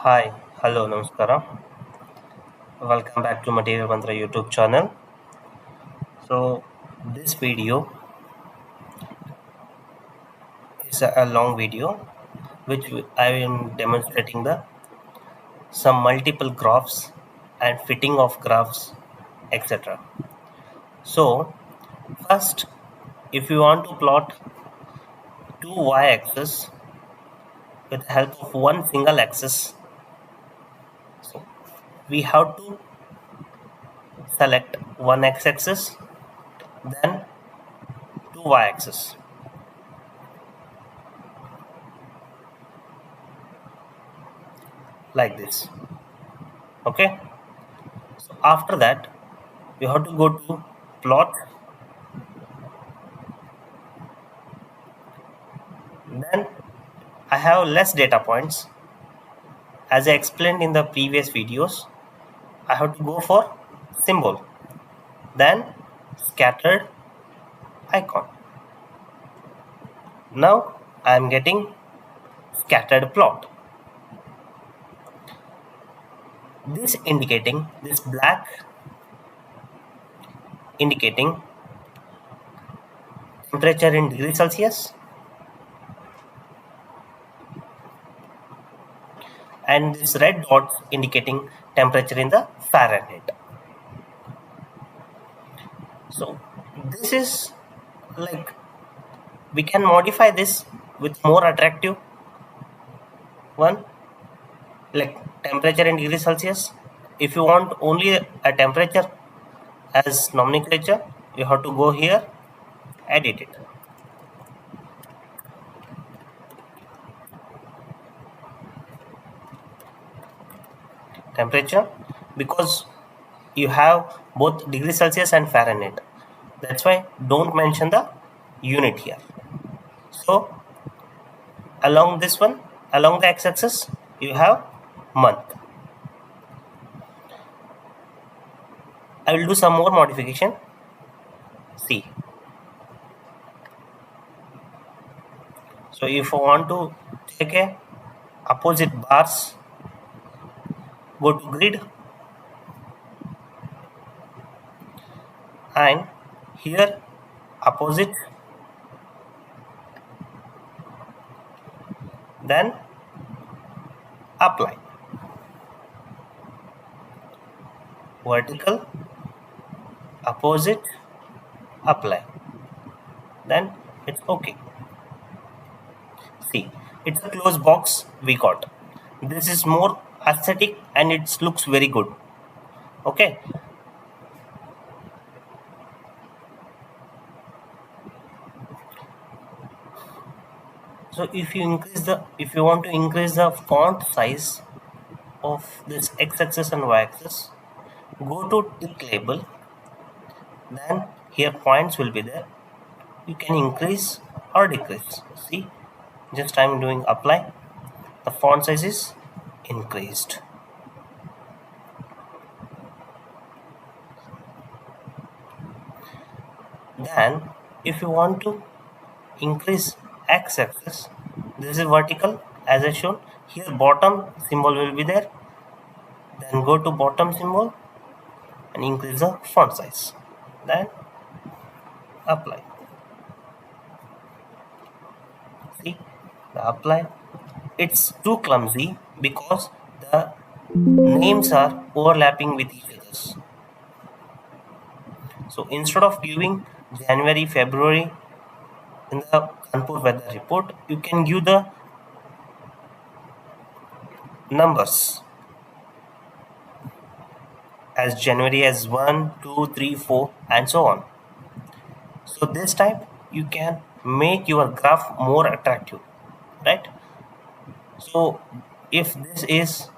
Hi, hello, namaskara. Welcome back to Material Mantra YouTube channel. So, this video is a long video which I am demonstrating the some multiple graphs and fitting of graphs, etc. So, first, if you want to plot two y-axis with the help of one single axis, so we have to select one x-axis, then two y-axis, like this. Okay. So after that, you have to go to plot. Then I have less data points. As I explained in the previous videos, I have to go for symbol, then scattered icon. Now I am getting scattered plot. This black indicating temperature in degrees Celsius, and this red dot indicating temperature in the Fahrenheit. So this is like, we can modify this with more attractive one, like temperature in degrees Celsius. If you want only a temperature as nomenclature, you have to go here, edit it. Temperature, because you have both degrees Celsius and Fahrenheit. That's why don't mention the unit here. So along this one, along the x-axis, you have month. I will do some more modification. See. So if I want to take a opposite bars, go to grid, and here opposite, then apply, vertical, opposite, apply, then it's okay. See, it's a closed box we got. This is more aesthetic and it looks very good. Okay. So if you want to increase the font size of this x-axis and y-axis, go to tick label, then here points will be there. You can increase or decrease. See, just I'm doing apply, the font size is increased. Then if you want to increase x-axis, this is vertical as I shown. Here bottom symbol will be there, then go to bottom symbol and increase the font size, then apply. See, the apply, it's too clumsy because the names are overlapping with each other. So instead of giving January, February in the Kanpur weather report, you can give the numbers as January as 1, 2, 3, 4 and so on. So this type you can make your graph more attractive, right? So if this is